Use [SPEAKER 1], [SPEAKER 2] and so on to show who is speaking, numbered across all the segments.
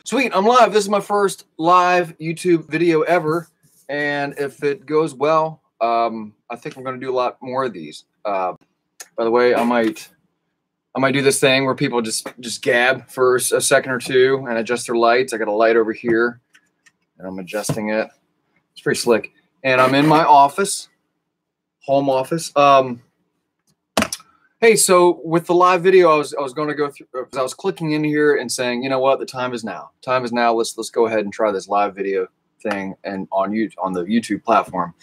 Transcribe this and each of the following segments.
[SPEAKER 1] Sweet, I'm live. This is my first live YouTube video ever, and if it goes well, I think we're going to do a lot more of these. By the way, I might do this thing where people just gab for a second or two and adjust their lights. I got a light over here, and I'm adjusting it. It's pretty slick. And I'm in my office, home office. Hey, so with the live video, I was going to go through. I was clicking in here and saying, you know what, the time is now. Time is now. Let's go ahead and try this live video thing and on the YouTube platform.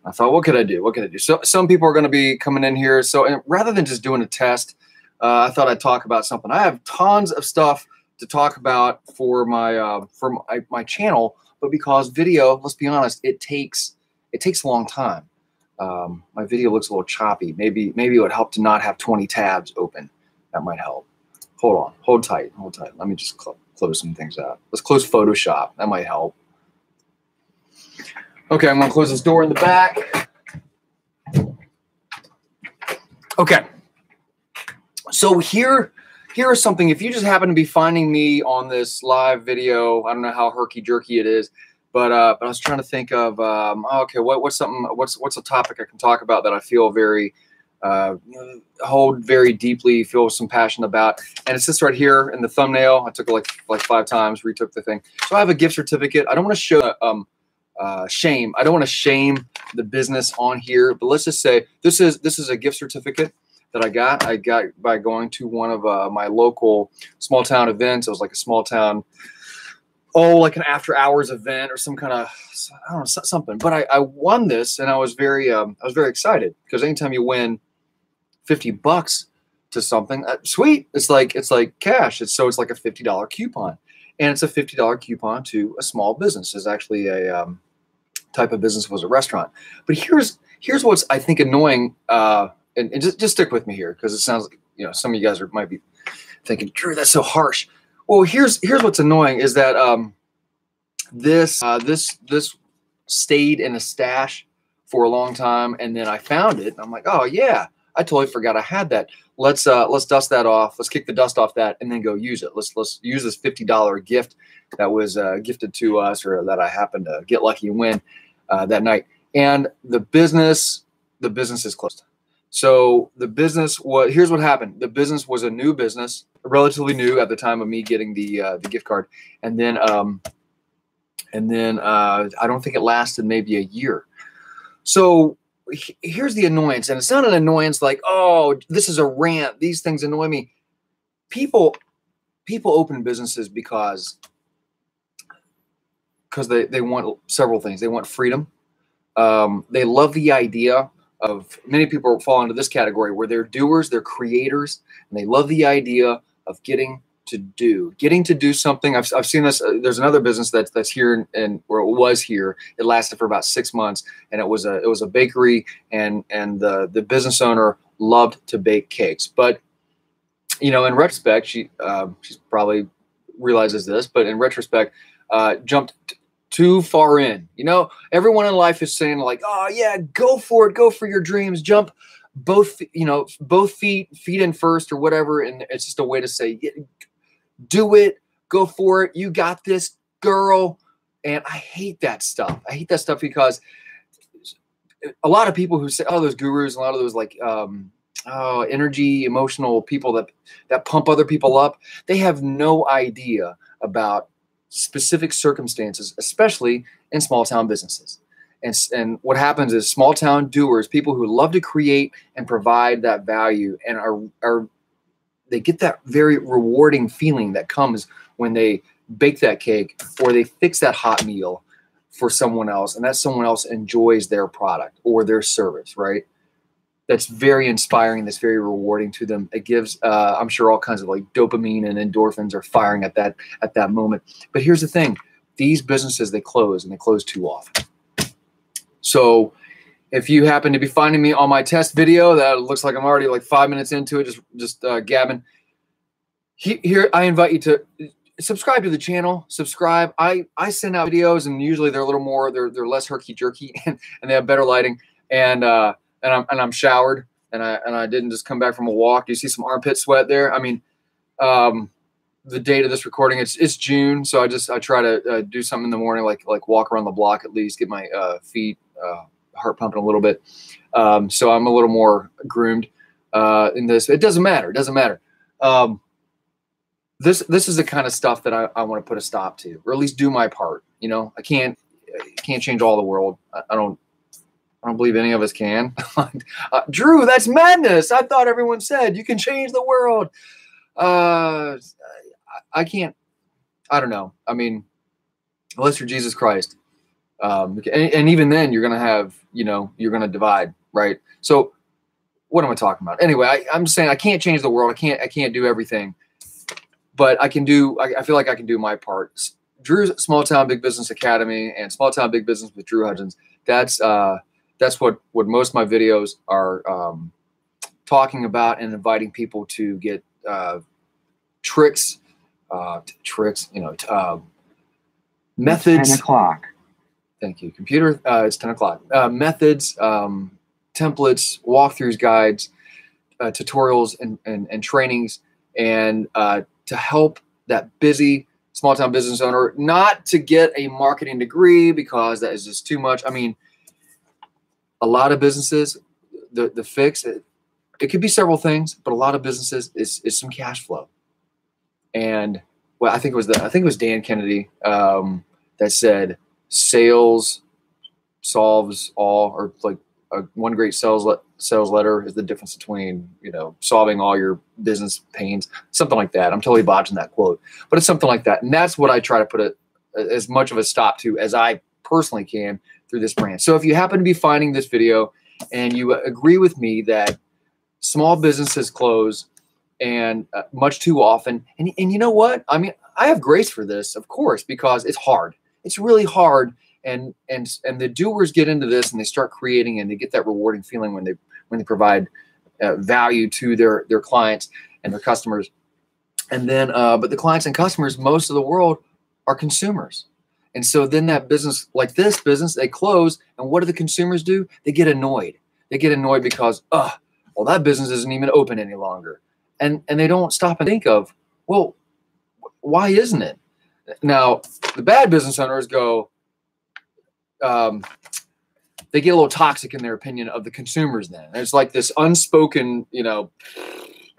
[SPEAKER 1] I thought, what could I do? What could I do? So some people are going to be coming in here. So rather than just doing a test, I thought I'd talk about something. I have tons of stuff to talk about for my channel, but because video, let's be honest, it takes a long time. My video looks a little choppy. Maybe it would help to not have 20 tabs open. That might help. Hold on. Hold tight. Hold tight. Let me just close some things out. Let's close Photoshop. That might help. Okay, I'm going to close this door in the back. Okay. So here is something. If you just happen to be finding me on this live video, I don't know how herky-jerky it is, but I was trying to think of okay, what's a topic I can talk about that I feel very hold very deeply, feel some passion about, and it's this right here in the thumbnail. I took it like 5 times, retook the thing. So I have a gift certificate. I don't want to show shame. I don't want to shame the business on here, but let's just say this is a gift certificate that I got by going to one of my local small town events. It was like a small town, like an after hours event or some kind of, I don't know, something. But I won this, and I was very excited, because anytime you win $50 to something, sweet. It's like cash. It's like a $50 coupon, and it's a $50 coupon to a small business. It's actually a type of business, was a restaurant. But here's what's, I think, annoying. And just stick with me here, because it sounds like, some of you guys might be thinking, Drew, that's so harsh. Well, here's what's annoying is that this stayed in a stash for a long time, and then I found it. And I'm like, oh yeah, I totally forgot I had that. Let's dust that off. Let's kick the dust off that, and then go use it. Let's use this $50 gift that was gifted to us, or that I happened to get lucky and win that night. And the business is closed. So the business was, here's what happened. The business was a new business, relatively new at the time of me getting the gift card. And then I don't think it lasted maybe a year. So here's the annoyance. And it's not an annoyance like, oh, this is a rant. These things annoy me. People open businesses because they want several things. They want freedom. They love the idea of, many people fall into this category where they're doers, they're creators, and they love the idea of getting to do something. I've seen this. There's another business that's here, or it was here. It lasted for about 6 months, and it was a bakery, and the business owner loved to bake cakes. But in retrospect, she's probably realizes this, but in retrospect, jumped too far in. Everyone in life is saying like, oh yeah, go for it, go for your dreams, jump both feet in first or whatever. And it's just a way to say, do it, go for it, you got this, girl. And I hate that stuff. I hate that stuff because a lot of people who say, oh, those gurus, a lot of those like energy, emotional people that pump other people up, they have no idea about specific circumstances, especially in small town businesses. And what happens is small town doers, people who love to create and provide that value, and they get that very rewarding feeling that comes when they bake that cake or they fix that hot meal for someone else, and that someone else enjoys their product or their service, right? That's very inspiring. That's very rewarding to them. It gives, I'm sure, all kinds of like dopamine and endorphins are firing at that moment. But here's the thing: these businesses, they close, and they close too often. So if you happen to be finding me on my test video, that looks like I'm already like 5 minutes into it, just gabbing. Here, I invite you to subscribe to the channel. Subscribe. I send out videos, and usually they're a little more, they're less herky jerky, and they have better lighting. And I'm showered, and I didn't just come back from a walk. Do you see some armpit sweat there? I mean, the date of this recording, it's June, so I try to do something in the morning, like walk around the block at least, get my feet heart pumping a little bit. So I'm a little more groomed in this. It doesn't matter. It doesn't matter. This is the kind of stuff that I want to put a stop to, or at least do my part. You know, I can't change all the world. I don't believe any of us can. Drew, that's madness. I thought everyone said you can change the world. I can't. I don't know. I mean, unless you're Jesus Christ, and even then, you're gonna have, you're gonna divide, right? So, what am I talking about? Anyway, I'm just saying I can't change the world. I can't do everything, but I can do. I feel like I can do my part. Drew's Small Town Big Business Academy and Small Town Big Business with Drew Hudgens. That's what most of my videos are talking about, and inviting people to get tricks, methods.
[SPEAKER 2] 10 o'clock.
[SPEAKER 1] Thank you, computer. It's 10 o'clock. Methods, templates, walkthroughs, guides, tutorials, and trainings, and to help that busy small town business owner not to get a marketing degree, because that is just too much. I mean, a lot of businesses, the fix, it could be several things, but a lot of businesses is some cash flow. And well, I think it was Dan Kennedy that said sales solves all, or like one great sales letter is the difference between, solving all your business pains, something like that. I'm totally botching that quote, but it's something like that. And that's what I try to put as much of a stop to as I personally can through this brand. So if you happen to be finding this video and you agree with me that small businesses close and much too often, and you know what? I mean, I have grace for this, of course, because it's hard. It's really hard. And the doers get into this and they start creating, and they get that rewarding feeling when they provide value to their clients and their customers. And then, but the clients and customers, most of the world, are consumers. And so then that business, like this business, they close, and what do the consumers do? They get annoyed. They get annoyed because, well, that business isn't even open any longer. And they don't stop and think of, well, why isn't it? Now, the bad business owners go, they get a little toxic in their opinion of the consumers then. There's like this unspoken,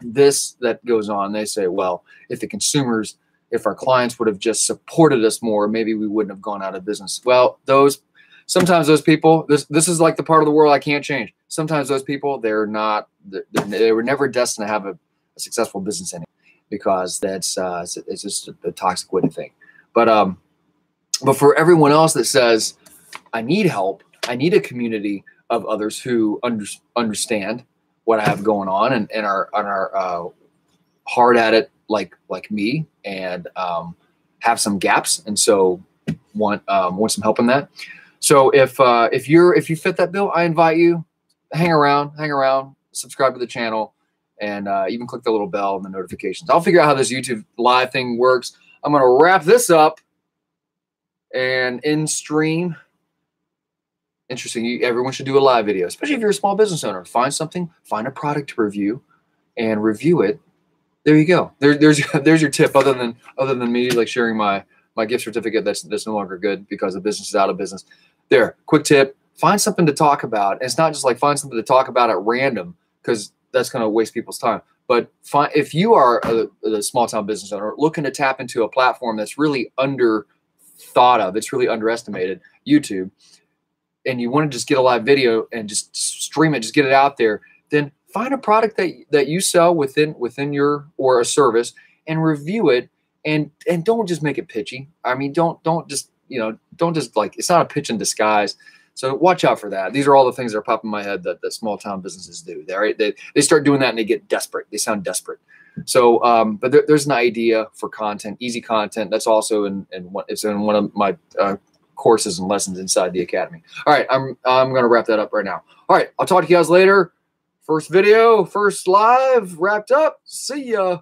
[SPEAKER 1] this that goes on. They say, well, if our clients would have just supported us more, maybe we wouldn't have gone out of business. Well, sometimes those people, this is like the part of the world I can't change. Sometimes those people, they were never destined to have a successful business anyway, because it's just a toxic way to think. But for everyone else that says, I need help, I need a community of others who understand what I have going on and are hard at it like me, and have some gaps, and so want some help in that. So if you fit that bill, I invite you, hang around, subscribe to the channel, and even click the little bell and the notifications. I'll figure out how this YouTube live thing works. I'm going to wrap this up and in stream. Interesting. Everyone should do a live video, especially if you're a small business owner. Find a product to review, and review it. There you go. There's your tip. Other than me like sharing my gift certificate that's no longer good because the business is out of business. There, quick tip. Find something to talk about. And it's not just like find something to talk about at random, because that's going to waste people's time. But if you are a small town business owner looking to tap into a platform that's really under thought of, it's really underestimated, YouTube, and you want to just get a live video and just stream it, just get it out there, then find a product that you sell within your, or a service, and review it, and don't just make it pitchy. I mean, don't just like, it's not a pitch in disguise. So watch out for that. These are all the things that are popping in my head that small town businesces do. They start doing that and they get desperate. They sound desperate. So, but there's an idea for content, easy content. That's also it's in one of my courses and lessons inside the academy. All right, I'm going to wrap that up right now. All right, I'll talk to you guys later. First video, first live, wrapped up. See ya.